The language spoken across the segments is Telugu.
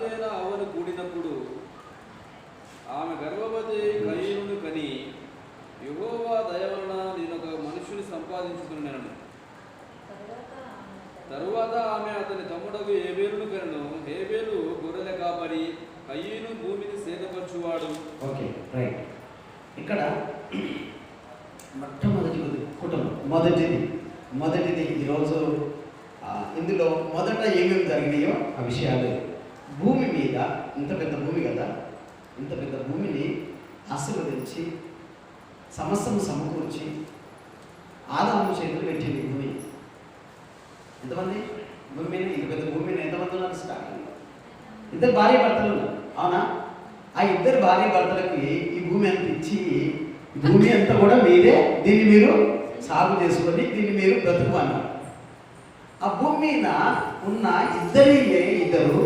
భార్యైన అవ్వను కూడినప్పుడు ఆమె గర్భవతి కయీనును కని యెహోవా దయ వలన నేను ఒక మనుషుని సంపాదించుకున్నాను. తరువాత ఆమె అతని తమ్ముడగు హేబేలును కనెను. హేబేలు గొర్రెల కాపరి, కయీను భూమిని సేదపరచువాడు. Okay, right. ఇక్కడ మొట్టమొదటి కుటుంబం, మొదటిది ఈరోజు ఇందులో మొదట ఏమేమి జరిగినాయో ఆ విషయాలు. భూమి మీద ఇంత పెద్ద భూమి కదా, ఇంత పెద్ద భూమిని ఆశీర్వదించి సమస్తము సమకూర్చి ఆదాము చేతులు పెట్టింది భూమి. ఎంతమంది భూమి మీద, ఇంత పెద్ద భూమి మీద ఎంతమంది ఉన్నారు? స్టార్టింగ్ ఇద్దరు భార్య భర్తలు ఉన్నారు, అవునా? ఆ ఇద్దరు భార్య భర్తలకి ఈ భూమి అంత ఇచ్చి, భూమి అంతా కూడా మీరే, దీన్ని మీరు సాగు చేసుకొని దీన్ని మీరు బ్రతుకుమన్నారు. ఆ భూమి మీద ఉన్న ఇద్దరు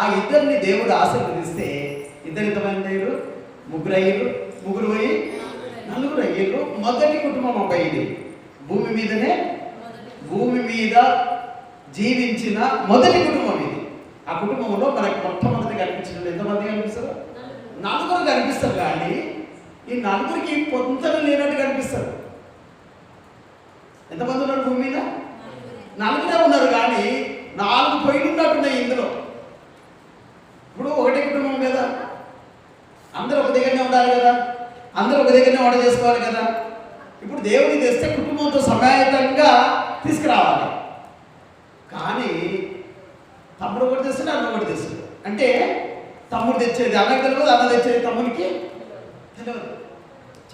ఆ ఇద్దరిని దేవుడు ఆశీర్వదిస్తే ఇద్దరు ఎంతమంది అయ్యారు? ముగ్గురు అయ్యారు. ముగ్గురు పోయి నలుగురు అయ్యారు. మొదటి కుటుంబం ఒక ఇది భూమి మీద జీవించిన మొదటి కుటుంబం ఇది. ఆ కుటుంబంలో మనకు మొట్టమొదటి కనిపించిన ఎంతమంది కనిపిస్తారు? నలుగురు కనిపిస్తారు. కానీ ఈ నలుగురికి పొంతన లేనట్టు కనిపిస్తారు. ఎంతమంది ఉన్నారు భూమి మీద? నలుగురే ఉన్నారు, కానీ 4 పొయ్యిలు ఉన్నట్టున్నాయి ఇందులో. ఇప్పుడు ఒకటే కుటుంబం కదా, అందరూ ఒక దగ్గరనే ఉండాలి కదా, అందరూ ఒక దగ్గరనే వంట చేసుకోవాలి కదా. ఇప్పుడు దేవుని తెస్తే కుటుంబంతో సమేతంగా తీసుకురావాలి. కానీ తమ్ముడు ఒకటి తెస్తాడు, అన్న ఒకటి తెస్తాడు. అంటే తమ్ముడు తెచ్చేది అన్నకి తెలియదు, అన్న తెచ్చేది తమ్మునికి తెలియదు.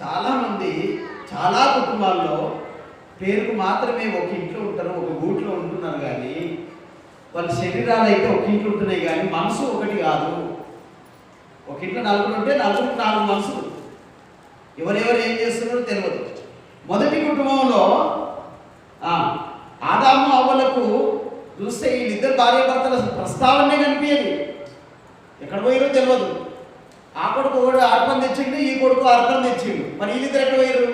చాలామంది చాలా కుటుంబాల్లో పేరుకు మాత్రమే ఒక ఇంట్లో ఉంటారు, ఒక గూట్లో ఉంటున్నారు, కానీ వాళ్ళ శరీరాలు అయితే ఒక ఇంట్లో ఉంటున్నాయి, కానీ మనసు ఒకటి కాదు. ఒక ఇంట్లో నలుగురు ఉంటే నలుగురికి 4 మనసులు. ఎవరెవరు ఏం చేస్తున్నారో తెలియదు. మొదటి కుటుంబంలో ఆదాము అవ్వలకు చూస్తే వీళ్ళిద్దరు భార్య భర్తల ప్రస్తావనే కనిపించదు. ఎక్కడ పోయారో తెలియదు. ఆ కొడుకు ఒకడు అర్పణ తెచ్చిండు, ఈ కొడుకు అర్పణ తెచ్చిండు. మరి వీళ్ళిద్దరు ఎక్కడ పోయారు?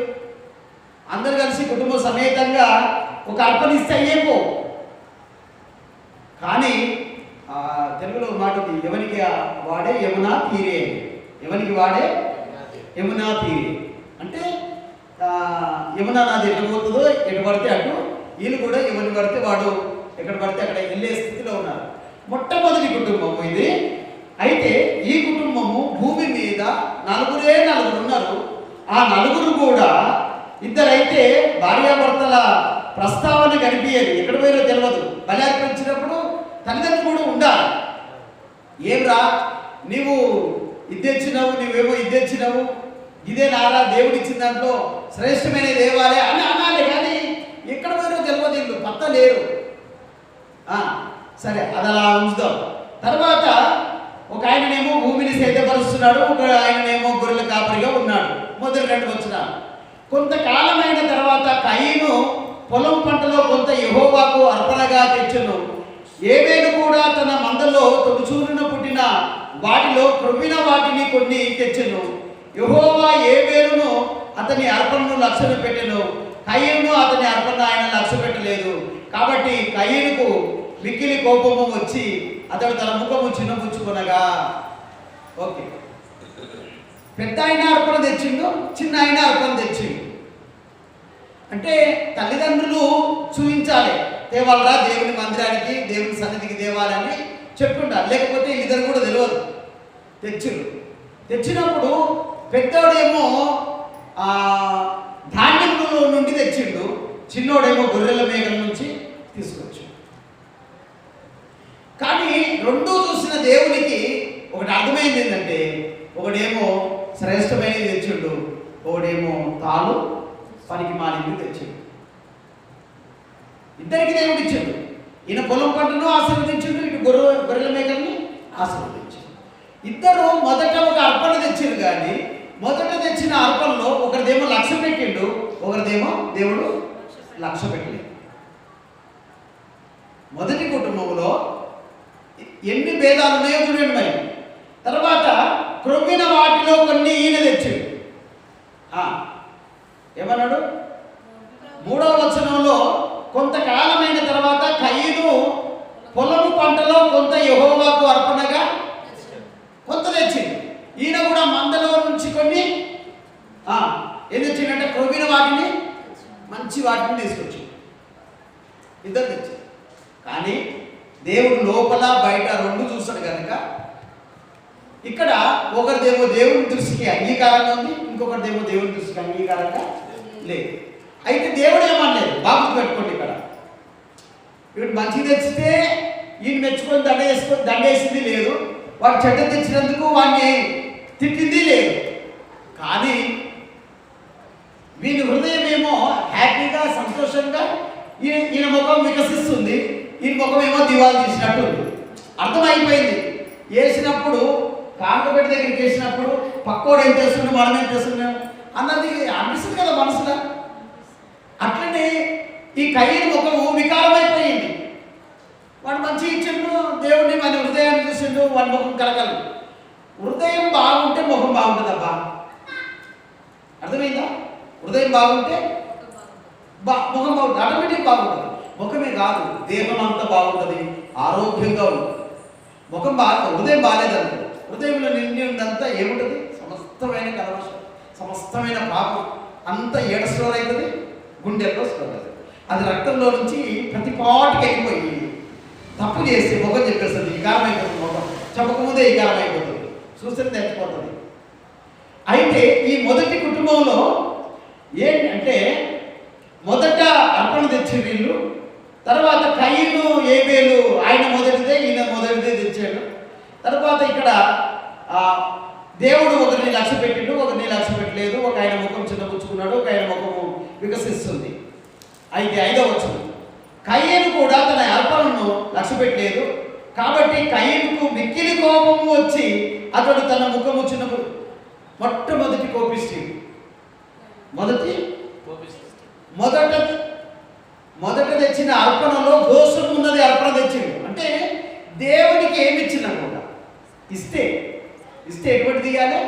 అందరు కలిసి కుటుంబ సమేతంగా ఒక అర్పణ ఇస్తే అయ్యేపో. కానీ తెలుగులో మాట ఉంది, ఎవరికి వాడే యమునా తీరే, ఎవరికి వాడే యమునా తీరే. అంటే యమునా నది ఎటు పోతుందో ఎటు పడితే అటు, వీళ్ళు కూడా ఎవరిని పడితే వాడు ఎక్కడ పడితే అక్కడ వెళ్ళే స్థితిలో ఉన్నారు. మొట్టమొదటి కుటుంబము ఇది. అయితే ఈ కుటుంబము భూమి మీద నలుగురు ఉన్నారు. ఆ నలుగురు కూడా ఇద్దరైతే భార్యాభర్తల ప్రస్తావన కనిపించేది. ఎక్కడ పోయారో తెలియదు. బలి అర్పించినప్పుడు తల్లిదండ్రులు కూడా ఉండాలి. ఏమ్రా నీవు ఇద్దెచ్చినావు, నువ్వేమో ఇద్దెచ్చినావు, ఇదే నారా దేవుడు ఇచ్చిన దాంట్లో శ్రేష్టమైన దేవాలే అని అనాలి. కానీ ఎక్కడ పోయారో తెలియదు, వీళ్ళు పత్త లేరు. సరే, అది అలా ఉంచుదాం. తర్వాత ఒక ఆయననేమో భూమిని సేద్యపరుస్తున్నాడు, ఒక ఆయననేమో గొర్రెల కాపరిగా ఉన్నాడు. మొదటి 2 వచనాలు. కొంతకాలమైన తర్వాత కయీను పొలం పంటలో కొంత యెహోవాకు అర్పణగా తెచ్చెను. హేబేలు కూడా తన మందలో తొలిచూరున పుట్టిన వాటిలో క్రొవ్విన వాటిని కొన్ని తెచ్చెను. యెహోవా హేబేలును అతని అర్పణను లక్ష్య పెట్టెను, కయీను అతని అర్పణ ఆయన లక్ష్య పెట్టలేదు. కాబట్టి కయీనుకు మిక్కిలి కోపము వచ్చి అతడు తన ముఖము చిన్నపుచ్చుకొనగా. ఓకే, పెద్ద ఆయన అర్పణ తెచ్చిండు, చిన్న ఆయన అర్పణ తెచ్చిండు. అంటే తల్లిదండ్రులు చూపించాలి, తేవాలరా దేవుని మందిరానికి, దేవుని సన్నిధికి దేవాలని చెప్పుంటారు. లేకపోతే ఇద్దరు కూడా తెలియదు. తెచ్చినప్పుడు పెద్దోడేమో ధాన్యముల నుండి తెచ్చిండు, చిన్నోడేమో గొర్రెల మేకల నుంచి తీసుకొచ్చిండు. కానీ రెండూ చూసిన దేవునికి ఒకటి అర్థమైంది ఏంటంటే, ఒకడేమో శ్రేష్టమైనది తెచ్చిండు, ఒకడేమో తాను పనికి మాలింది తెచ్చిండు. ఇద్దరికి దేవుడు ఇచ్చిండు. ఈయన పొలం పంటను ఆశీర్వదించిండు, ఇటు గొర్రెల మేకల్ని ఆశీర్వదించిండు. ఇద్దరు మొదట ఒక అర్పణ తెచ్చిండు, కానీ మొదట తెచ్చిన అర్పణలో ఒకరిదేమో లక్ష్య పెట్టిండు, ఒకరిదేమో దేవుడు లక్ష్య పెట్టలేదు. మొదటి కుటుంబంలో ఎన్ని భేదాలు ఉన్నాయో చూడండి. మరి తర్వాత క్రొవ్విన వాటిలో కొన్ని ఈయన తెచ్చిండు. ఏమన్నాడు? 3వ వచనంలో కొంతకాలమైన తర్వాత కయీను పొలము పంటలో కొంత యెహోవాకు అర్పణగా వాటిని తీసుకొచ్చి ఇద్దరు తెచ్చారు. కానీ దేవుడు లోపల బయట రెండు చూస్తాడు కనుక ఇక్కడ ఒకరిదేమో దేవుని దృష్టికి అంగీకారంగా ఉంది, ఇంకొకరిదేమో దేవుని దృష్టికి అంగీకారంగా లేదు. అయితే దేవుడు ఏమనలేదు, బాబు పెట్టుకోండి, ఇక్కడ వీడు మంచిగా తెచ్చితే ఈయన మెచ్చుకొని దండేసింది లేదు, వాడు చెడ్డ తెచ్చినందుకు వాడిని తిట్టింది లేదు. కానీ వీని హృదయం ఏమో హ్యాపీగా సంతోషంగా ఈయన ముఖం వికసిస్తుంది, ఈయన ముఖం ఏమో దివాలు తీసినట్టు అర్థమైపోయింది. వేసినప్పుడు కాంకపెట్టి దగ్గరికి వేసినప్పుడు పక్కోడు ఏం చేస్తున్నాడు, మనం ఏం చేస్తున్నాం అన్నది అనిపిస్తుంది కదా మనసులో. అట్లనే ఈ కయ్యని ముఖము వికారమైపోయింది. వాడు మంచి ఇచ్చిండు, దేవుడిని మన హృదయాన్ని చూసిండు, వాడి ముఖం కలగలదు. హృదయం బాగుంటే ముఖం బాగుంటుందబ్బా, అర్థమైందా? హృదయం బాగుంటే ముఖం బాగుంటుంది, ఆటోమేటిక్ బాగుంటుంది. ముఖమే కాదు, దేహం అంతా బాగుంటుంది, ఆరోగ్యంగా ఉంటుంది. ముఖం బాగా, హృదయం బాగాలేదనుకో, హృదయంలో నిండి ఉందంతా ఏముంటుంది, సమస్తమైన కలవశం, సమస్తమైన పాపం అంతా ఏడ స్టోర్ అవుతుంది, గుండెల్లో స్టోర్ అవుతుంది. అది రక్తంలో నుంచి ప్రతి పాటికి వెళ్ళిపోయి తప్పు చేస్తే ముఖం చెప్పేస్తుంది, వికారం అయిపోతుంది. ముఖం చెప్పకముందే వికారం అయిపోతుంది, చూస్తే తెచ్చిపోతుంది. అయితే ఈ మొదటి కుటుంబంలో ఏంటంటే మొదట అర్పణ తెచ్చి వీళ్ళు, తర్వాత కయ్యను ఏబేలు ఆయన మొదటిదే ఈయన మొదటిదే తెచ్చాడు. తర్వాత ఇక్కడ దేవుడు ఒకరిని లక్ష్య పెట్టిండు, ఒకరిని లక్ష్య పెట్టలేదు. ఒక ఆయన ముఖం చిన్నపుచ్చుకున్నాడు, ఒక ఆయన ముఖము వికసిస్తుంది. అయితే 5వ వచనం, కయ్యను కూడా తన అర్పణను లక్ష్య పెట్టలేదు, కాబట్టి కయ్యనుకు మిక్కిలి కోపము వచ్చి అతడు తన ముఖము చిన్నపు మొట్టమొదటి కోపిస్తుంది. మొదట తెచ్చిన అర్పణలో దోషం ఉన్నది అర్పణ తెచ్చిండు. అంటే దేవునికి ఏమి ఇచ్చిన కూడా ఇస్తే ఎటువంటిది ఇవ్వాలి,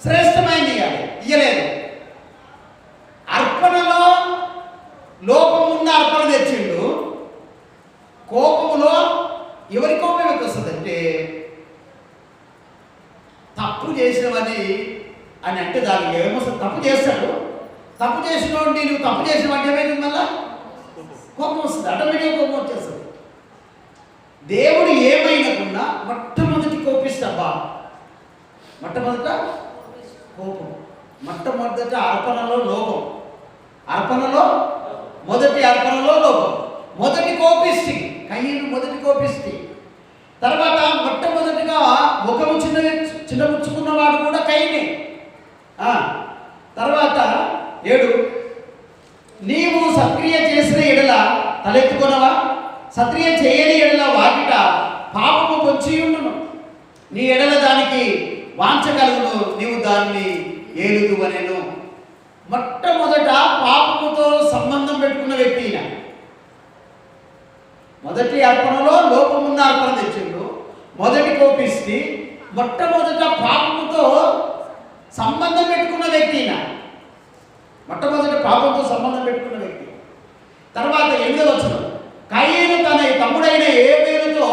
శ్రేష్టమైనది ఇవ్వాలి, ఇయ్యలేదు. అర్పణలో లోపం ఉన్న అర్పణ తెచ్చిండు. కోపములో ఎవరి కోపం ఎక్కువ వస్తుందంటే తప్పు చేసినవని అని అంటే దానికి ఏమొస్తుంది, తప్పు చేస్తాడు, తప్పు చేసినోడిని నువ్వు తప్పు చేసిన అంటే ఏమైంది, మళ్ళా కోపం వస్తుంది, ఆటోమేటిక్గా కోపం వచ్చేస్తుంది. దేవుడు ఏమైనకున్నా మొట్టమొదటి కోపిస్తాబ్బా, మొట్టమొదట కోపం, మొట్టమొదట అర్పణలో లోపం, మొదటి అర్పణలో లోపం, మొదటి కోపిస్తి కయ్యను, మొదటి కోపిస్తి. తర్వాత మొట్టమొదటిగా ముఖము చిన్నపుచ్చుకున్నవాడు కూడా కయ్యనే. తర్వాత 7, నీవు సత్క్రియ చేసిన ఎడల తలెత్తుకొనవా, సత్క్రియ చేయని ఎడల వాకిట పాపము పొంచి ఉండును, నీ ఎడల దానికి వాంఛ కలుగును, నీవు దాన్ని ఏలుదు అనేను. మొట్టమొదట పాపముతో సంబంధం పెట్టుకున్న వ్యక్తి ఈయన. మొదటి అర్పణలో లోపమున్న అర్పణ తెచ్చిండు, మొదటి కోపిస్తే మొట్టమొదట పాపముతో సంబంధం పెట్టుకున్న వ్యక్తి ఈయన. మొట్టమొదట పాపంతో సంబంధం పెట్టుకున్న వ్యక్తి. తర్వాత 8వ వచనం, కయ్యను తన తమ్ముడైన ఏబేలుతో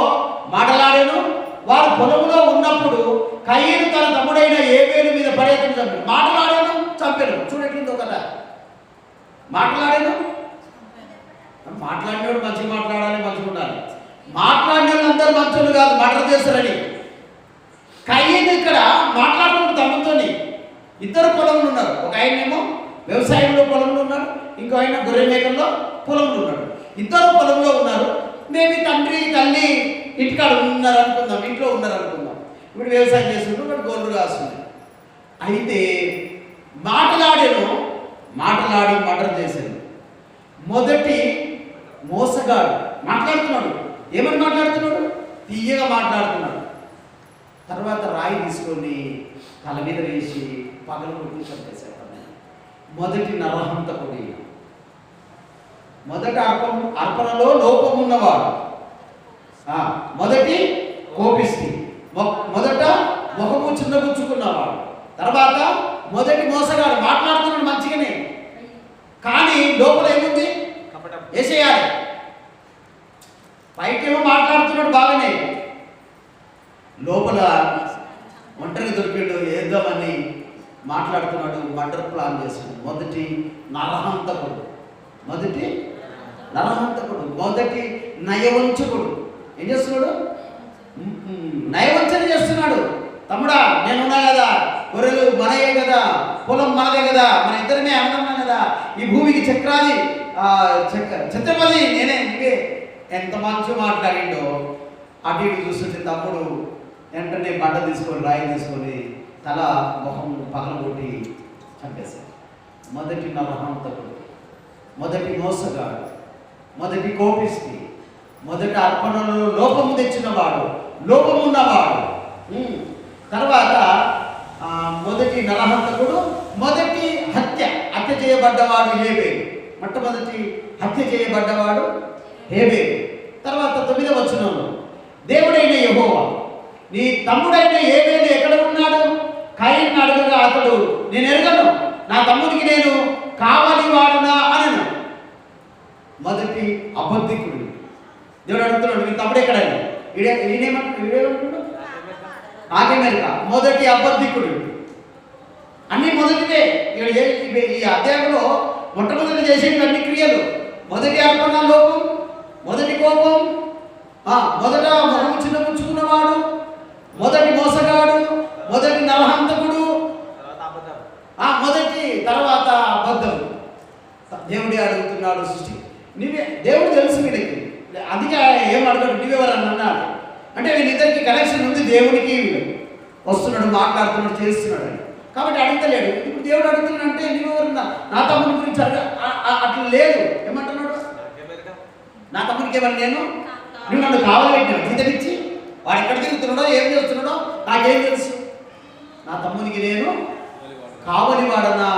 మాటలాడాను, వారు పొలంలో ఉన్నప్పుడు కయ్యను తన తమ్ముడైన ఏబేలు మీద పర్యటన చంపాడు. మాటలాడాను, చంపాను. చూడట్లేదు కదా, మాట్లాడాను, మాట్లాడినోడు మంచిగా మాట్లాడాలి, మంచిగా ఉండాలి. మాట్లాడిన వాళ్ళు అందరూ మంచోళ్ళు కాదు, మర్డర్ చేస్తారని. కయ్యను ఇక్కడ మాట్లాడుతున్నాడు తమ్ముతోని. ఇద్దరు పొలంలో ఉన్నారు, ఒక ఆయనేమో వ్యవసాయంలో పొలంలో ఉన్నాడు, ఇంకో ఆయన గొర్రె మేకల్లో పొలంలో ఉన్నాడు. ఇద్దరు పొలంలో ఉన్నారు. మేబీ తండ్రి తల్లి ఇంటికాడ ఉన్నారు అనుకుందాం, ఇంట్లో ఉన్నారు అనుకుందాం. ఇప్పుడు వ్యవసాయం చేస్తుంటే వాడు గొర్రెలు కాస్తుంది. అయితే మాటలాడి మర్డర్ చేశాడు. మొదటి మోసగాడు మాట్లాడుతున్నాడు. ఏమని మాట్లాడుతున్నాడు? తీయగా మాట్లాడుతున్నాడు. తర్వాత రాయి తీసుకొని తల మీద వేసి పగలు కొట్టి చంపేశాడు. మొదటి నరహంతకుడి, మొదటి అర్పణలో లోపం ఉన్నవాడు, మొదటి కోపిస్తి, మొదట ముఖము చిన్నగుచ్చుకున్నవాడు, తర్వాత మొదటి మోసగాడు. మాట్లాడుతున్నాడు మంచిగానే, కానీ లోపల ఏముంది, వేసేయాలి. పైకేమో మాట్లాడుతున్నాడు బాగానే, లోపల ఒంటరి దొరికిండు, వేద్దామని మాట్లాడుతున్నాడు, మర్డర్ ప్లాన్ చేస్తున్నాడు. మొదటి నరహంతకుడు. మొదటి నరహంతకుడు, మొదటి నయవంచకుడు. ఏం చేస్తున్నాడు? నయవంచన చేస్తున్నాడు. తమ్ముడా, నేనున్నా కదా, గొర్రెలు మనయే కదా, పొలం మనదే కదా, మన ఇద్దరమే అన్నదన్నా కదా, ఈ భూమికి చక్రాది ఛత్రపతి నేనే, నీవే. ఎంత మంచి మాట్లాడిండో. అటు ఇటు చూస్తుంటే తమ్ముడు వెంటనే బండ తీసుకొని, రాయి తీసుకొని తల మొహం పగలగొట్టి చంపేశాడు. మొదటి నరహంతకుడు, మొదటి మోసగాడు, మొదటి కోపిష్టి, మొదటి అర్పణలో లోపము తెచ్చినవాడు, లోపమున్నవాడు. తర్వాత మొదటి నరహంతకుడు, మొదటి హత్య చేయబడ్డవాడు హేబేలు. మొట్టమొదటి హత్య చేయబడ్డవాడు హేబేలు. తర్వాత 9వ వచనంలో, దేవుడైన యెహోవా నీ తమ్ముడైన హేబేలు ఎక్కడ ఉన్నాడు? కయీనును అడగగా అతడు, నేను ఎరగను, నా తమ్ముడికి నేను కావలి వాడునా అనను. మొదటి అబద్ధికుడు. దేవుడు అడుగుతున్నాడు, నీ తమ్ముడు ఎక్కడని? ఈడేమంటున్నాడు? నాకేమెరక. మొదటి అబద్ధికుడు. అన్ని మొదటిదే. ఈ అధ్యాయంలో మొట్టమొదటి చేసేవి అన్ని క్రియలు. మొదటి అర్పణ లోపం, మొదటి కోపం, మొదట మొహం చిన్నపుచ్చుకున్నవాడు, మొదటి మోసగాడు, మొదటి నరహంతకుడు, మొదటి తర్వాత అబద్ధం. దేవుడే అడుగుతున్నాడు సృష్టి. దేవుడు తెలుసు వీళ్ళకి, అందుకే ఏం అడగడు, నువ్వెవరని అన్నాడు. అంటే వీళ్ళిద్దరికి కనెక్షన్ ఉంది, దేవునికి వీళ్ళు వస్తున్నాడు, మాట్లాడుతున్నాడు, చేస్తున్నాడు అని. కాబట్టి అడుగుతలేడు. ఇప్పుడు దేవుడు అడుగుతున్నాడు అంటే నువ్వెవరు, నా తమ్ముని గురించి అట్లా లేదు. ఏమంటున్నాడు? నా తమ్మునికి ఏమన్నా నేను, నువ్వు నన్ను కావాలెట్టినావు, జీతం ఇచ్చి వాడు ఎక్కడ తిరుగుతున్నాడో ఏం చేస్తున్నాడో నాకేం తెలుసు, నా తమ్మునికి నేను కావలి వాడనా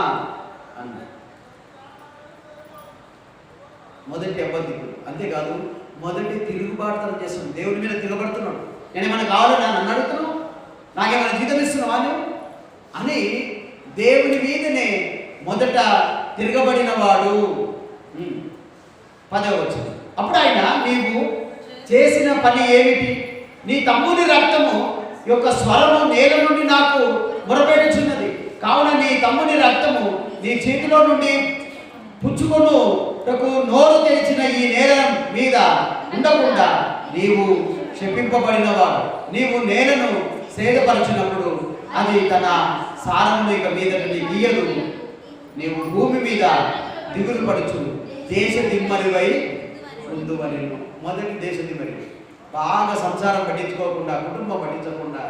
అన్నా. మొదటి అబద్ధికుడు. అంతేకాదు, మొదటి తిరుగుబాటుతనం చేస్తున్నాడు, దేవుడి మీద తిరగబడుతున్నాడు. నేనేమైనా కావాలని నన్ను అడుగుతున్నావు, నాకేమైనా జీతం ఇస్తున్నావా అని దేవుని మీదనే మొదట తిరగబడిన వాడు. 10వ వచనం, అప్పుడు ఆయన, నీవు చేసిన పని ఏమిటి? నీ తమ్ముని రక్తము యొక్క స్వరము నేల నుండి నాకు మొరపెట్టుచున్నది. కావున నీ తమ్ముని రక్తము నీ చేతిలో నుండి పుచ్చుకొనుటకు నోరు తెరిచిన ఈ నేల మీద ఉండకుండా నీవు శపింపబడినవాడు. నీవు నేలను సేదపరచినప్పుడు అది తన సారమును ఇక మీద నీకు ఇయ్యదు. నీవు భూమి మీద దిగులు పడుచు దేశ దిమ్మరివై ఉందువని. మొదటి దేశ దిమ్మరి. బాగా సంసారం పట్టించుకోకుండా, కుటుంబం పట్టించకుండా,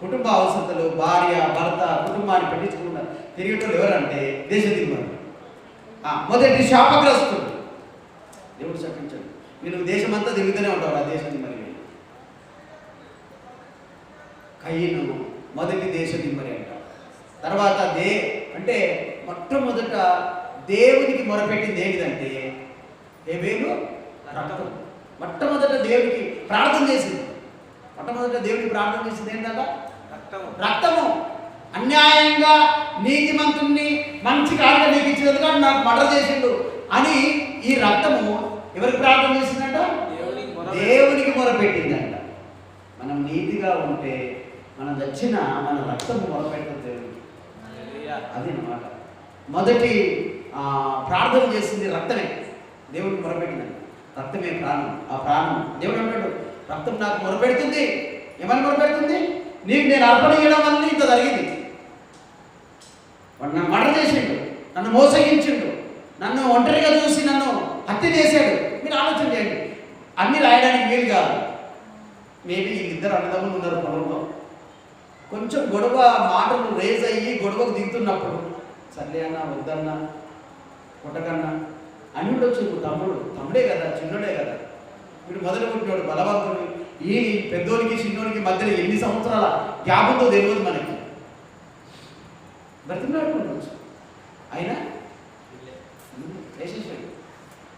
కుటుంబ అవసరతలు, భార్య భర్త కుటుంబాన్ని పట్టించకుండా తిరిగేటోళ్ళు ఎవరంటే దేశ దిమ్మరి. మొదటి శాపగ్రస్తుడు. దేవుడు శపించాడు, మీరు దేశమంతా తిరుగుతూనే ఉంటారు ఆ దేశ దిమ్మరి. కయీను మొదటి దేశ దిమ్మరి అంటారు. తర్వాత అంటే మొట్టమొదట దేవునికి మొరపెట్టింది ఏంటిదంటే హేబేలు రక్తం. మొట్టమొదట దేవునికి ప్రార్థన చేసింది. మొట్టమొదట దేవునికి ప్రార్థన చేసింది ఏంటంట? రక్తము. అన్యాయంగా నీతిమంతుణ్ణి మంచి కాడిగా నీకు ఇచ్చినందుకు నాకు మర్డర్ చేసిండు అని ఈ రక్తము ఎవరికి ప్రార్థన చేసిందంట? దేవునికి మొరపెట్టిందంట. మనం నీతిగా ఉంటే మనం వచ్చిన మన రక్తము మొరపెట్టదు దేవుడికి. అది అన్నమాట. మొదటి ప్రార్థన చేసింది రక్తమే, దేవుడికి మొరపెట్టిందండి. రక్తమే ప్రాణం. ఆ ప్రాణం దేవుడు అంటాడు, రక్తం నాకు మొరపెడుతుంది. ఏమని మొరపెడుతుంది? నీకు నేను అర్పణ చేయడం వల్ల ఇంత జరిగింది. వాడు నన్ను మర్డర్ చేసిండు, నన్ను మోసగించిండు, నన్ను ఒంటరిగా చూసి నన్ను హత్య చేశాడు. మీరు ఆలోచన చేయండి. అన్నీ రాయడానికి వీలు కాదు. మేబీ ఇద్దరు అన్నదమ్ములు ఉన్నారు పొలంలో. కొంచెం గొడవ మాటలు రేజ్ అయ్యి గొడవకు దిగుతున్నప్పుడు, సర్లే అన్న, వద్దన్నా, కొట్టకన్నా అని ఉండొచ్చు. తమ్ముడే కదా, చిన్నోడే కదా, వీడు మొదలు పుట్టినోడు బలవంతుడు. ఈ పెద్దోనికి చిన్నోనికి మధ్యలో ఎన్ని సంవత్సరాల గ్యాప్ ఉందో తెలియదు మనకి. బ్రతిమలాడు ఉండొచ్చు. అయినా వేసేసాడు.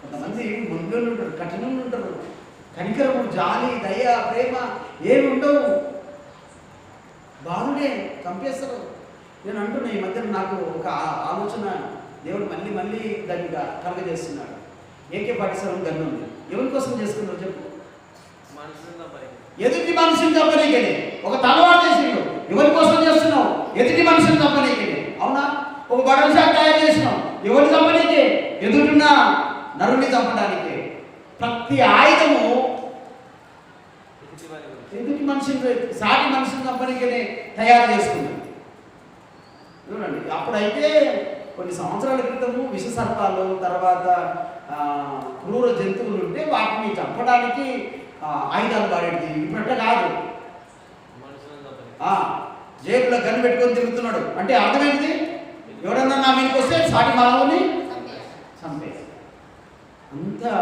కొంతమంది ముందులు ఉంటారు, కఠినంగా ఉంటారు. కనికరము, జాలి, దయ, ప్రేమ ఏమి ఉండవు. బాగుండే చంపేస్తారు. నేను అంటున్నా, ఈ మధ్యన నాకు ఒక ఆలోచన దేవుడు మళ్ళీ మళ్ళీ దాన్ని కలుగజేస్తున్నాడు. AK-47 గన్ను ఉంది. ఎవరి కోసం చేసుకున్నారు చెప్పు? ఎదుటి మనిషిని చంపనీకనే. ఒక తలవాడు చేసిండు, ఎవరి కోసం చేస్తున్నావు? ఎదుటి మనిషిని చంపనీకనే. అవునా? ఒక బట్టల షాప్ తయారు చేసినావు, ఎవరిని చంపనీకే? ఎదుటిన్న నరుని చంపడానికే. ప్రతి ఆయుధము ఎదుటి మనిషిని, సాటి మనిషిని చంపడానికనే తయారు చేసుకున్నాడు. చూడండి, అప్పుడైతే కొన్ని సంవత్సరాల క్రితము విష సర్పాలు, తర్వాత క్రూర జంతువులు ఉంటే వాటిని చంపడానికి ఆయుధాలు వాడేది. ఇప్పుడట్లా కాదు. జేబులో గన్ను పెట్టుకొని తిరుగుతున్నాడు అంటే అర్థమైంది, ఎవడన్నా నా మీదకి వస్తే సాటి మానవుని చంపే. అంతా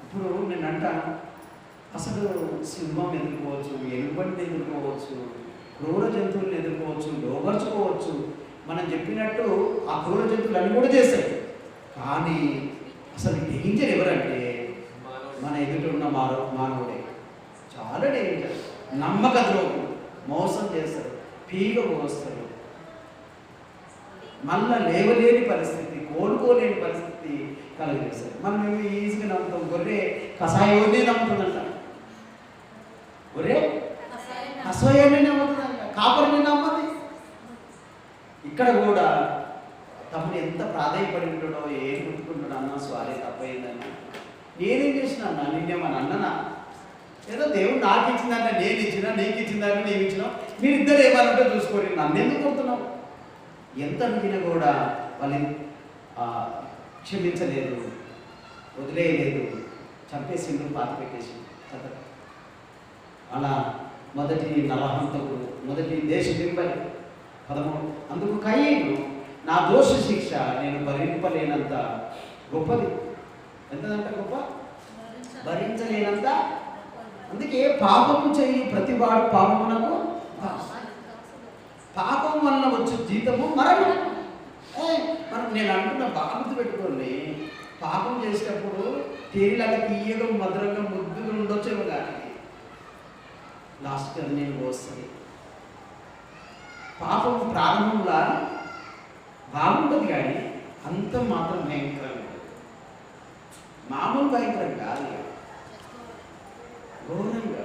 ఇప్పుడు నేను అంటాను, అసలు సింహం ఎదుర్కోవచ్చు, ఎలుగుబంటిని ఎదుర్కోవచ్చు, క్రూర జంతువులను ఎదుర్కోవచ్చు, లోపరుచుకోవచ్చు. మనం చెప్పినట్టు ఆ క్రూర జంతువులు అన్నీ కూడా చేస్తాయి. కానీ అసలు డేంజర్ ఎవరంటే మన ఎదుట ఉన్న మానవుడే. చాలా డేంజర్. నమ్మక ద్రోహం, మోసం చేస్తారు, పీగ పోస్తారు, మళ్ళా లేవలేని పరిస్థితి, కోలుకోలేని పరిస్థితి కలుగజేస్తారు. మనం ఏమి ఈజీగా నమ్ముతాం. గొర్రె కషాయాన్ని నమ్ముతుందంట, గొర్రె కషాయాన్ని నమ్ముతుందంట, కాపరిని నమ్మది. ఇక్కడ కూడా తమ్ముడు ఎంత ప్రాధాన్యపడి ఉంటాడో, ఏం గుర్తుకుంటాడు, అన్న సారీ తప్పైందన్న, నేనేం చేసిన అన్న, నిన్నేమని అన్ననా, ఏదో దేవుడు నాకు ఇచ్చిందన్న, నేను ఇచ్చినా, నీకు ఇచ్చిందన్న, నేను ఇచ్చినా, మీరిద్దరు ఏమన్నా చూసుకోండి, నన్ను ఎందుకు కొడుతున్నావు. ఎంత అడిగినా కూడా వాళ్ళు క్షమించలేదు, వదిలేయలేదు, చంపేసిండు, పాత పెట్టేసి. అలా మొదటి నరహంతకుడు, మొదటి దేశ దింపని 13. అందుకు కయీను, నా దోష శిక్ష నేను భరింపలేనంత గొప్పది. ఎంతంత గొప్ప, భరించలేనంత. అందుకే పాపము చేయి ప్రతివాడు పాపమునకు, పాపం వలన వచ్చే జీతము మరణం. మనం నేను అంటున్న బాగా గుర్తుపెట్టుకోండి, పాపం చేసేటప్పుడు తేలిలాగా తీయగా మధురంగా ముద్దుగా ఉండొచ్చేమో, కానీ లాస్ట్కి అది నేను వస్తుంది. పాపం ప్రారంభంలో బాగుంటుంది, కానీ అంతం మాత్రం భయంకరంగా ఉంటుంది. మామూలు భయంకరం కాదు, ఘోరంగా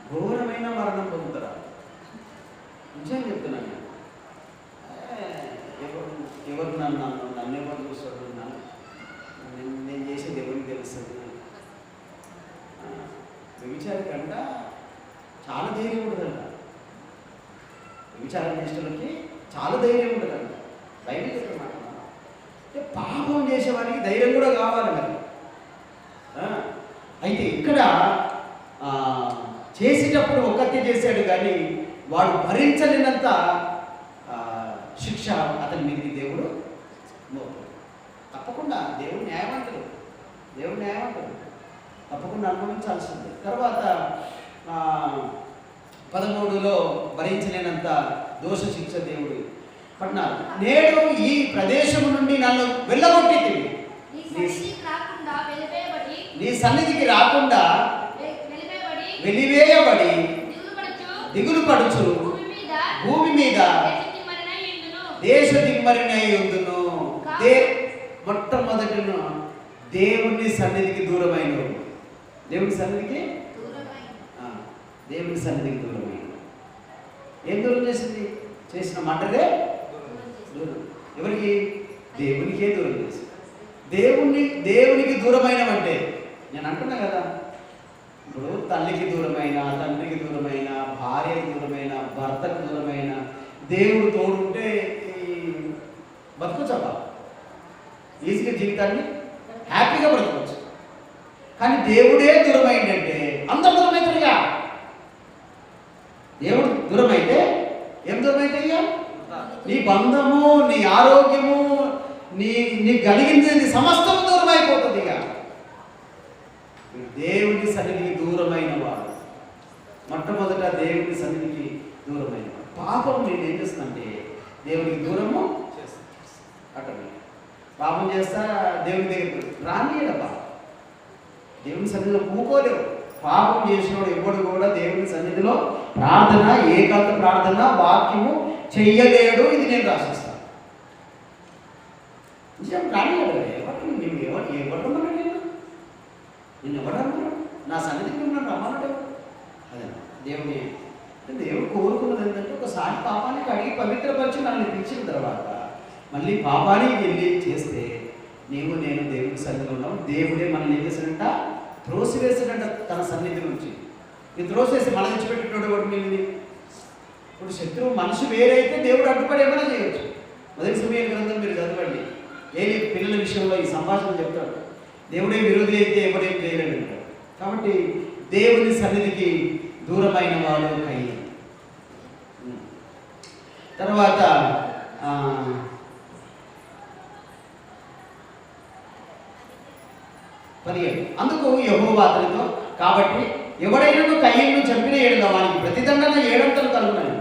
ఘోరమైన మరణం పొందుతారా. నిజం చెప్తున్నాను. ఎవరు నన్ను ఎవరు చూస్తాడు, నేను చేసేది ఎవరికి తెలుస్తుంది. వ్యభిచారి కంట చాలా ధైర్యం ఉంటుందంట, వ్యభిచారం చేసేవాళ్ళకి చాలా ధైర్యం ఉంటుందంట. బైబిల్ చెప్పమాట అంటే పాపం చేసేవాడికి ధైర్యం కూడా కావాలి మరి. అయితే ఇక్కడ చేసేటప్పుడు ఒక్కతే చేశాడు, కానీ వాడు భరించలేనంత శిక్ష అతని మీదకి దేవుడు మోపాడు. తప్పకుండా దేవుడు న్యాయవంతుడు, దేవుడు న్యాయవంతుడు, తప్పకుండా అనుభవించాల్సింది. తర్వాత 13లో భరించలేనంత దోష శిక్ష దేవుడు పడినారు. నేడు ఈ ప్రదేశము నుండి నన్ను వెళ్ళగొట్టి నీ సన్నిధికి రాకుండా వెలివేయబడి దిగులు పడుచు భూమి మీద దేశ దిమ్మరినై ఉండును. మొట్టమొదటిను దేవుని సన్నిధికి దూరమైన, దేవుని సన్నిధికి దూరమైన. ఏం దూరం చేసింది? చేసిన మాటలే దూరం. ఎవరికి? దేవునికే దూరం చేసింది. దేవునికి దూరమైనవంటే నేను అంటున్నా కదా, ఇప్పుడు తల్లికి దూరమైన, తండ్రికి దూరమైన, భార్యకి దూరమైన, భర్తకు దూరమైన, దేవుడు తోడుంటే బతుకొచ్చా, ఈజీగా జీవితాన్ని హ్యాపీగా బ్రతకొచ్చు. కానీ దేవుడే దూరమైందంటే అందరు దూరమవుతారుగా. దేవుడు దూరమైతే ఏం దూరమైతే నీ బంధము, నీ ఆరోగ్యము, నీ కలిగింది సమస్తం దూరం అయిపోతుంది. ఇక దేవుని సన్నిధికి దూరమైన వాడు, మొట్టమొదట దేవుని సన్నిధికి దూరమైన వాడు. పాపం నేను ఏం చేస్తుందంటే దేవునికి దూరము అక్కడ పాపం చేస్తా, దేవుని దగ్గర రానియడబ్బా, దేవుని సన్నిధిలో కూకోలేవు. పాపం చేసినోడు ఎప్పుడు కూడా దేవుని సన్నిధిలో ప్రార్థన, ఏకాంత ప్రార్థన, వాక్యము చెయ్యలేడు. ఇది నేను రాసిస్తాను. నిజం రానియడు. ఎవరు నిన్ను ఎవరన్నా నా సన్నిధికి ఉన్నాడు రమ్మన్నాడు. అదే దేవుడు కోరుకున్నది ఏంటంటే ఒకసారి పాపానికి అడిగి పవిత్రపరిచి మనల్ని పిలిచిన తర్వాత మళ్ళీ పాపానికి వెళ్ళి చేస్తే నీవు నేను దేవుడి సన్నిధిలో ఉన్నాం. దేవుడే మనల్ని ఏం చేశాడంట? త్రోసివేశాడంట తన సన్నిధి నుంచి. ఇది త్రోసేసి మన తెచ్చిపెట్టినోడు ఒకటి మిగిలింది. ఇప్పుడు శత్రువు మనిషి వేరైతే దేవుడు అడ్డుపడి ఏమైనా చేయవచ్చు. మొదటి సమయాల గ్రంథం మీరు చదవండి. ఏలి పిల్లల విషయంలో ఈ సంభాషణ చెప్తాడు. దేవుడే విరోధి అయితే ఎవడేం చేయలేడు అంటాడు. కాబట్టి దేవుని సన్నిధికి దూరమైన వాడు కయ్యి. తర్వాత అందుకు యెహోవా అతనితో, కాబట్టి ఎవడైనా కయ్యను చంపిన ఏడుగా వానికి ప్రతిదండన 7 అంతలు కలుగునని,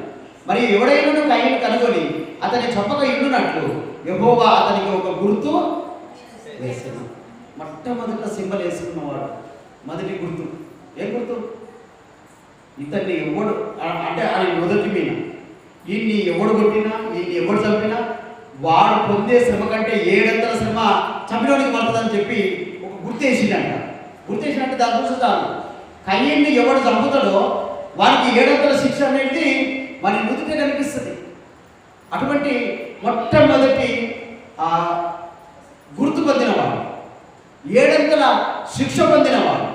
మరి ఎవడైనా కయ్యను కనుగొని అతని చంపక ఇల్లునట్లు యెహోవా అతనికి ఒక గుర్తు వేసాను. మొట్టమొదట సింబల్ వేసుకున్నవాడు మొదటి గుర్తు. ఏం గుర్తు? ఇతన్ని ఎవడు అంటే ఆయన మొదటి మీద ఈయన్ని ఎవడు కొట్టినా, ఈయన్ని ఎవడు చంపినా వాడు పొందే శ్రమ కంటే 7 అంతల శ్రమ చంపినోడికి పడుతుందని చెప్పి ఒక గుర్తేసిందంట. గుర్తేసినట్టు దాని చూస్తాను. కయ్యన్ని ఎవడు చంపుతాడో వారికి 7 అంతల శిక్ష అనేది మన నుదుట కనిపిస్తుంది. అటువంటి మొట్టమొదటి గుర్తు పొందినవాడు, 7 అంతల శిక్ష పొందినవాడు,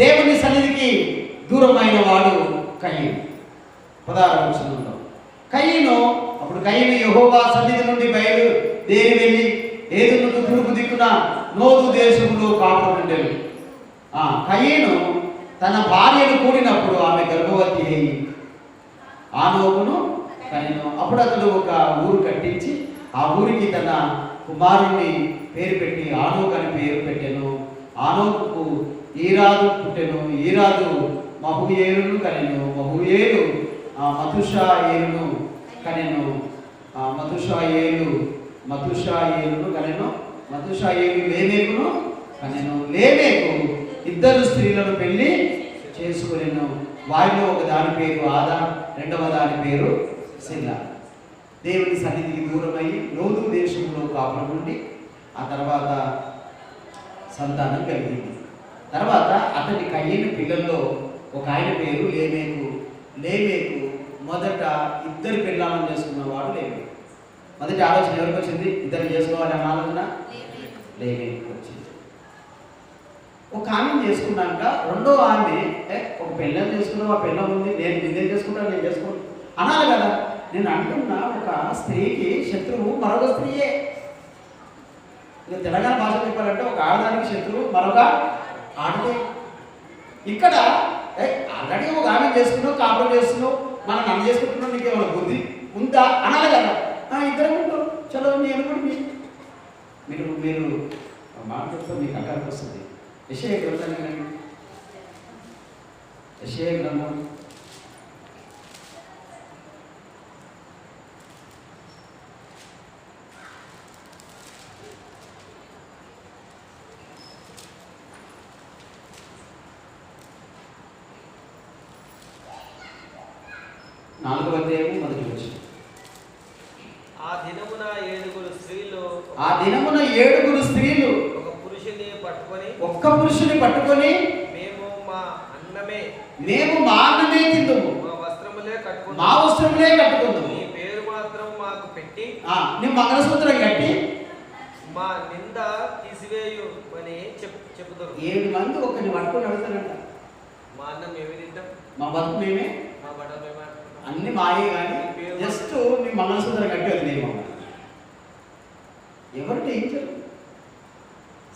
దేవుని సన్నిధికి దూరమైన వాడు కయ్యను. 16వ వచనంలో కయ్యను, అప్పుడు కయ్యను యెహోవా సన్నిధి నుండి బయలుదేరి వెళ్ళి ఏదోను తూర్పు దిక్కున నోదు దేశంలో కాపురం ఉండేది. కయ్యను తన భార్యను కూడినప్పుడు ఆమె గర్భవతి అయి ఆనోకును కనెను. అప్పుడు అతడు ఒక ఊరు కట్టించి ఆ ఊరికి తన కుమారుని పేరు పెట్టి ఆనోకు అని పేరు పెట్టెను. ఆనోకుకు ఈరాదు పుట్టెను. ఈరాదు మహూయేలును కనెను. మహూయేలు మతుషాయేలును కనెను. మతుషాయేలును కనెను. మతుషాయేలు లేమేకును కనెను. లేమేకు 2 స్త్రీలను పెళ్లి చేసుకునేను. వారిలో ఒక దాని పేరు ఆదా, రెండవ దాని పేరు సిల్లా. దేవుని సన్నిధికి దూరమై లోదు దేశంలో కాపురం నుండి ఆ తర్వాత సంతానం కలిగింది. తర్వాత అతని కయ్యని పిల్లల్లో ఒక ఆయన పేరు లేమేకు. లేమేకు మొదట 2 పిల్లలను చేసుకున్నవాడు లేమేకు. మొదటి ఆలోచన ఎవరికి వచ్చింది? 2 చేసుకోవాలి అన్న ఆలోచన లేమేకు వచ్చింది. ఒక ఆమెను చేసుకున్నాక రెండో ఆమె ఒక పిల్లని చేసుకున్నావు, ఆ పిల్ల ఉంది, నేను నిన్నే చేసుకుంటాను, నేను చేసుకోను అనాలి కదా. నేను అంటున్నా ఒక స్త్రీకి శత్రువు మరొక స్త్రీయే. తెలంగాణ భాష చెప్పాలంటే ఒక ఆడదానికి శత్రువు మరొక ఆడదే. ఇక్కడ ఆల్రెడీ ఒక ఆమె చేసుకున్నావు, కాపురం చేస్తున్నావు, మనం నన్ను చేసుకుంటున్నావు, నీకేమైనా బుద్ధి ఉందా అనాలి కదా. 2 ఉంటారు, చలో నేను కూడా మీరు మాట్లాడుతూ మీకు అక్కడికి వస్తుంది. యెషయా గ్రంథం వినండి. యెషయా గ్రంథం 4వ అధ్యాయం 1వ వచనం. ఆ దినమున 7 స్త్రీలు ఒక్క పురుషుని పట్టుకొని మేము మా అన్నమే తిందుము, మా వస్త్రములే కట్టుకుందాము, నీ పేరు మాత్రం మాకు పెట్టి నీ మంగళసూత్రం కట్టి మా నింద తీసివేయు అని చెప్పుతారు. 7 మంది ఒకరిని పట్టుకొని అడుగుతారంట. మా అన్నం మేమే తింటాం, మా బతుకు మేమే, మా బట్టలు మేమే, అన్ని మాయే. కానీ జస్ట్ నీ మంగళసూత్రం కట్టి వదిలేమో. ఎవరు టేంచరు?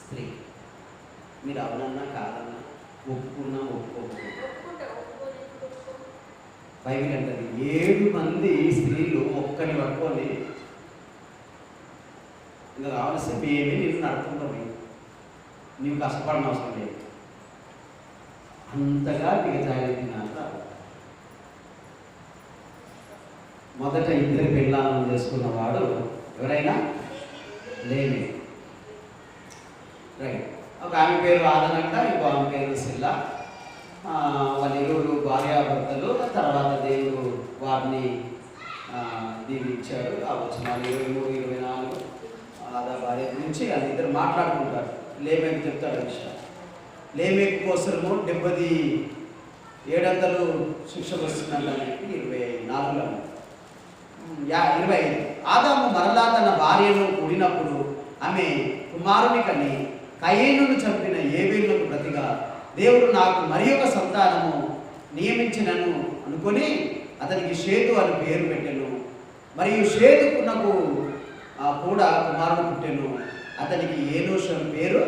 స్త్రీ. మీరు అవునన్నా కాదన్నా, ఒప్పుకున్నా ఒప్పుకోకుండా బైబిల్ అంటది 7 మంది స్త్రీలు ఒక్కని పట్టుకొని ఇంకా కావలసిన ఏమి నేను నడుపుకుంటావు, నీవు కష్టపడిన అవసరం లేదు, అంతగా దిగజారింది నాకు. మొదట 2 పెళ్ళాలను చేసుకున్నవాడు ఎవరైనా లేని. రైట్. ఒక ఆమె పేరు ఆదనంట, ఇంకో ఆమె పేరు సిల్లా. వాళ్ళ 2 భార్యాభర్తలు. తర్వాత దేవుడు వారిని దీవించాడు. ఆ వచనాలు 23, 24 ఆదా భార్య నుంచి అది 2 మాట్లాడుకుంటారు. లేమేకు చెప్తాడు విషయం. లేమేకు కోసము 7 అంతలు శిక్ష వస్తుందని 24లో 25. ఆదాము మరలా తన భార్యను కూడినప్పుడు ఆమె కుమారుని కని కయీనును చంపిన ఏబేలుకు ప్రతిగా దేవుడు నాకు మరి ఒక సంతానము నియమించినను అనుకొని అతనికి షేతు అని పేరు పెట్టెను. మరియు షేతుకునకు కూడా కుమారుడు పుట్టెను, అతనికి ఏనోషు అని పేరు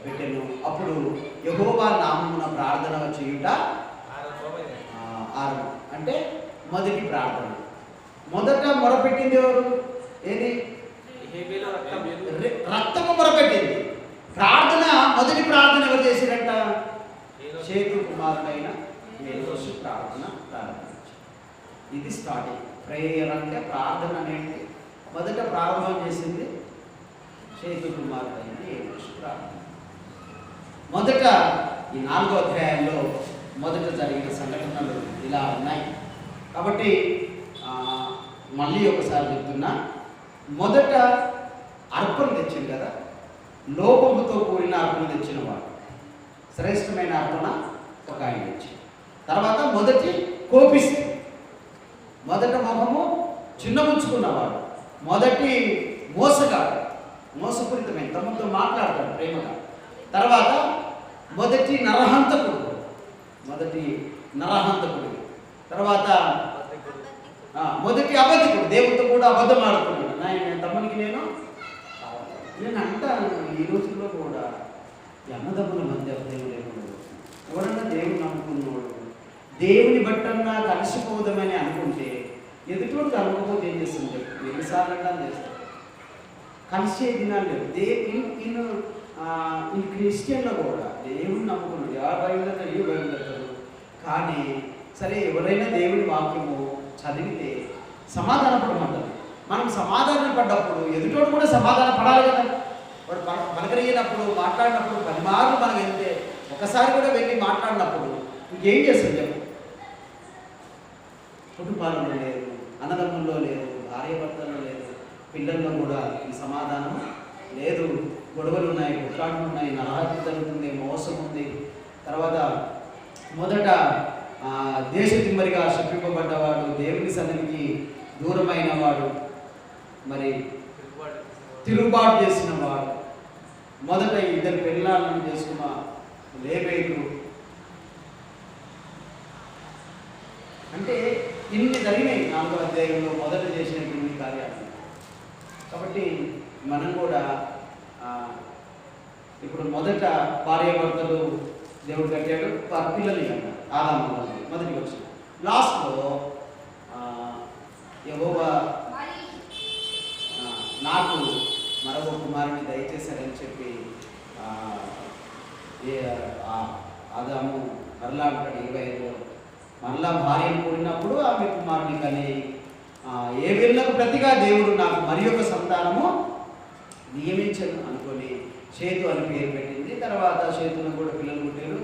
పెట్టెను. అప్పుడు యెహోవా నామమున ప్రార్థన చేయుట అంటే మొదటి ప్రార్థన. మొదట మొరపెట్టింది ఎవరు? ఏది? రక్తము మొరపెట్టింది. ప్రార్థన, మొదటి ప్రార్థన ఎవరు చేసిరంట? షేతు కుమారుడైన ఏనోషు ప్రార్థన ప్రారంభించారు. ఇది స్టార్టింగ్. ప్రేయర్ అంటే ప్రార్థన అనేది మొదట ప్రారంభం చేసింది షేతు కుమారుడైన ఏనోషు ప్రార్థన. మొదట ఈ 4వ అధ్యాయంలో మొదట జరిగిన సంఘటనలు ఇలా ఉన్నాయి. కాబట్టి మళ్ళీ ఒకసారి చెప్తున్నా, మొదట అర్పణ తెచ్చింది కదా, లోపముతో కూడిన అర్పణ తెచ్చిన వాడు, శ్రేష్టమైన అర్పణ ఒక ఆయన తెచ్చింది. తర్వాత మొదటి కోపిస్తే, మొదట మొహము చిన్నముంచుకున్నవాడు, మొదటి మోసగాడు, మోసపూరితమైన తమతో మాట్లాడతాడు ప్రేమగా. తర్వాత మొదటి నరహంతకుడు, తర్వాత మొదటి అబద్ధికుడు, దేవుడితో కూడా అబద్ధం ఆడుతున్నాడు. నేను తమ్మునికి నేను అంటాను, ఈ రోజుల్లో కూడా ఈ అన్నదమ్ముల మధ్య దేవుడు ఎవరన్నా దేవుడు నమ్ముకున్నాడు, దేవుని బట్టన్నా కలిసిపోదామని అనుకుంటే ఎదుటోడు అనుకోకపోతే ఏం చేస్తుంది? ఎన్నిసార్లు చేస్తాడు. కలిసే దినాలు లేవు. ఈ క్రిస్టియన్లో కూడా దేవుని నమ్ముకున్నాడు, ఎవరు బయలుదేరు ఏ బయలుదేరుతారు. కానీ సరే, ఎవరైనా దేవుని వాక్యము చదివితే సమాధానపడమంటారు. మనం సమాధానం పడ్డప్పుడు ఎదుటోడు కూడా సమాధాన పడాలి కదా. వాడు పలకరిగినప్పుడు, మాట్లాడినప్పుడు 10 మార్లు మనం వెళ్తే, ఒకసారి కూడా వెళ్ళి మాట్లాడినప్పుడు ఇంకేం చేస్తుంది చెప్పు? కుటుంబాలలో లేదు, అన్నదమ్ముల్లో లేదు, భార్యాభర్తల్లో లేదు, పిల్లల్లో కూడా ఈ సమాధానం లేదు. గొడవలు ఉన్నాయి, కొట్లాటలు ఉన్నాయి, నరహత్య జరుగుతుంది, మోసం ఉంది. తర్వాత మొదట దేశ తిమ్మరిగా శపింపబడ్డవాడు, దేవుని సన్నిధికి దూరమైన వాడు, మరి తిరుగుబాటు చేసిన వాడు, మొదట 2 పెళ్ళాలను చేసుకున్న లేబేలు. అంటే ఇన్ని జరిగినాయి 4వ అధ్యాయంలో మొదట చేసిన ఇన్ని కార్యాలు. కాబట్టి మనం కూడా ఇప్పుడు మొదట భార్యాభర్తలు దేవుడు కట్టాడు, పిల్లలు అన్నారు ఆదాము మొదటి వచ్చిన. లాస్ట్లో యెహోవా నాకు మరొక కుమారుని దయచేశారని చెప్పి ఆదాము మరలా అంటాడు 25లో. మరలా భార్యను కూడినప్పుడు ఆమె కుమారుని కని ఏబేలుకు ప్రతిగా దేవుడు నాకు మరి ఒక సంతానము నియమించను అనుకొని షేతు అని పేరు పెట్టింది. తర్వాత షేతును కూడా పిల్లలు పుట్టారు.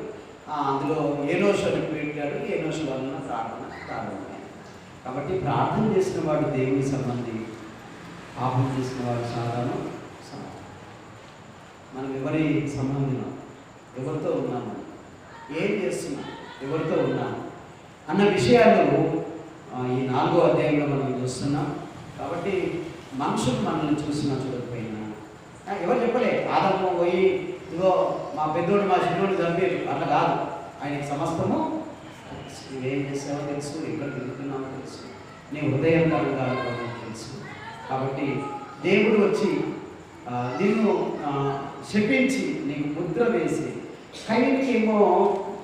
అందులో ఏనోషు అని పెట్టాడు. ఏనోషు వలన ప్రార్థన ప్రారంభమైంది. కాబట్టి ప్రార్థన చేసిన వాడు దేవుని సంబంధి, పాపం చేసిన వాడు సాధారణ. మనం ఎవరి సంబంధినం, ఎవరితో ఉన్నాము, ఏం చేస్తున్నాం, ఎవరితో ఉన్నాము అన్న విషయాలు ఈ 4వ అధ్యాయంలో మనం చూస్తున్నాం. కాబట్టి మనుషులు మనల్ని చూసినా చూడకపోయినా, ఎవరు చెప్పలే ఆదాము పోయి ఇగో మా పెద్దోడు మా చిన్నోడు చంపారు అట్లా కాదు. ఆయనకి సమస్తము నువ్వేం చేసావో తెలుసు, ఎక్కడ తిరుగుతున్నావో తెలుసు, నీ హృదయం కాదు తెలుసు. కాబట్టి దేవుడు వచ్చి నిన్ను శపించి నీకు ముద్ర వేసి, కయ్యకి ఏమో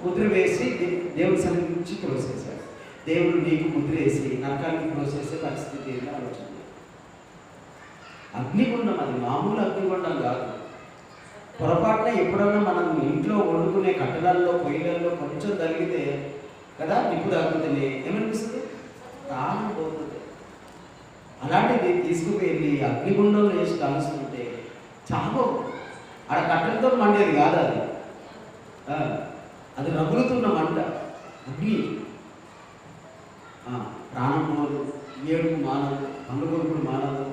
ముద్ర వేసి దేవుడి సన్నిధి నుంచి త్రోసేశాడు. దేవుడు నీకు ముద్ర వేసి నరకానికి త్రోసేసే పరిస్థితి ఏంటో ఆలోచన. అగ్నిగుండం, అది మామూలు అగ్నిగుండం కాదు. పొరపాటున ఎప్పుడన్నా మనం ఇంట్లో వండుకునే కట్టడాల్లో, పొయ్యిలలో కొంచెం తగిలితే కదా నిప్పు తగ్గుతుంది, ఏమనిపిస్తుంది? ప్రాణం పోతుంది. అలాంటిది తీసుకుపోయి అగ్నిగుండంలో వేసి కలుస్తుంటే చావు. ఆడ కట్టెలతో మండేది కాదు, అది రగులుతున్న మంట, అగ్ని. ప్రాణం పోదు, ఏడుపు మానదు, పండుగొడుకుడు మానదు,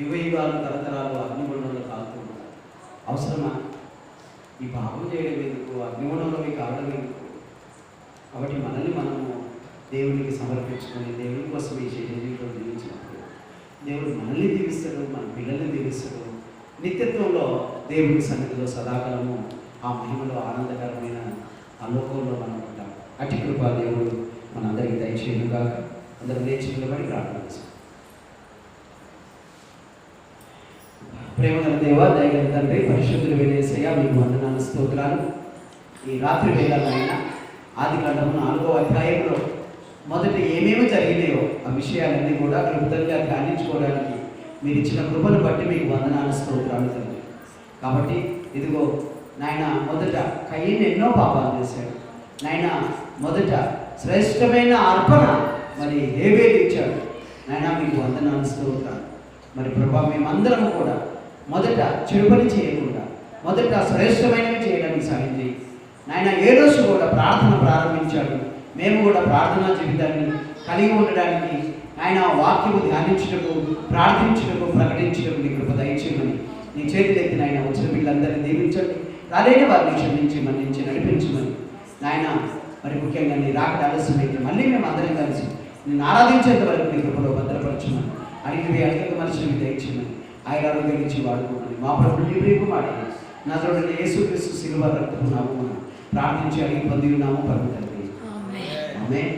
యుగాలు తరతరాలు అగ్నిగుండంలో కాలుతున్నారు. అవసరమా? ఈ పాపం చేయడం ఎందుకు? అగ్నిగుండంలో మీకు కావడం ఎందుకు? కాబట్టి మనల్ని మనము దేవునికి సమర్పించుకొని దేవుని కోసం ఈ జీవితం జీవించినప్పుడు దేవుడు మనల్ని దీవిస్తాడు, మన పిల్లల్ని దీవిస్తాడు. నిత్యత్వంలో దేవుని సన్నిధిలో సదాకాలము ఆ మహిమలో ఆనందకరమైన ఆ లోకంలో మనం ఉంటాం. అట్టి కృపా దేవుడు మనందరికీ దయచేయనుగా. అందరూ లేచి నిలబడి ప్రార్థన చేస్తాం. ప్రేమగల దేవ, దయగల తండ్రి, పరిశుద్ధులు వేలేసయ్యా, మీకు వందనాలు, స్తోత్రాలు. ఈ రాత్రి వేళలైనా ఆదికాండము 4వ అధ్యాయంలో మొదట ఏమేమి జరిగినాయో ఆ విషయాలన్నీ కూడా క్లుప్తంగా ధ్యానించుకోవడానికి మీరు ఇచ్చిన కృపను బట్టి మీకు వందనాలు, స్తోత్రాలు తండ్రి. కాబట్టి ఇదిగో నాయన, మొదట కయీను ఎన్నో పాపాలు చేశాడు నాయన. మొదట శ్రేష్టమైన అర్పణ మరి హేబేలు ఇచ్చాడు నాయన. మీకు వందనాలు, స్తోత్రాలు. మరి ప్రభా, మేమందరము కూడా మొదట చెడు పని చేయకుండా మొదట శ్రేష్టమైనవి చేయడానికి సాయం చేయి నాయన. ఏ రోజు కూడా ప్రార్థన ప్రారంభించాడు. మేము కూడా ప్రార్థనా జీవితాన్ని కలిగి ఉండడానికి ఆయన వాక్యము ధ్యానించటకు, ప్రార్థించటకు, ప్రకటించటకు నీ కృప దయచేయమని నీ చేతులు ఎత్తిన ఆయన వచ్చిన వీళ్ళందరినీ దీవించండి. రాలేని వారిని క్షమించి, మన్నించి, నడిపించమని నాయన. మరి ముఖ్యంగా నీ రాకడ ఆలస్యమైతే మళ్ళీ మేము అందరం కలిసి నేను ఆరాధించేంత వరకు నీ కృపలో భద్రపరచమని అడిగివి అడిగక మనుషులకి దయచేయమని ఆయన ఆరోగ్యం ఇచ్చి వాడుకోమని మా ప్రభుని ప్రేమ మాట్లాడి నా తోడు యేసుక్రీస్తు శిలువ రక్తపు నామమున ప్రార్థించి అడిగి పొంది ఉన్నాము పరమ తండ్రి. ఆమేన్.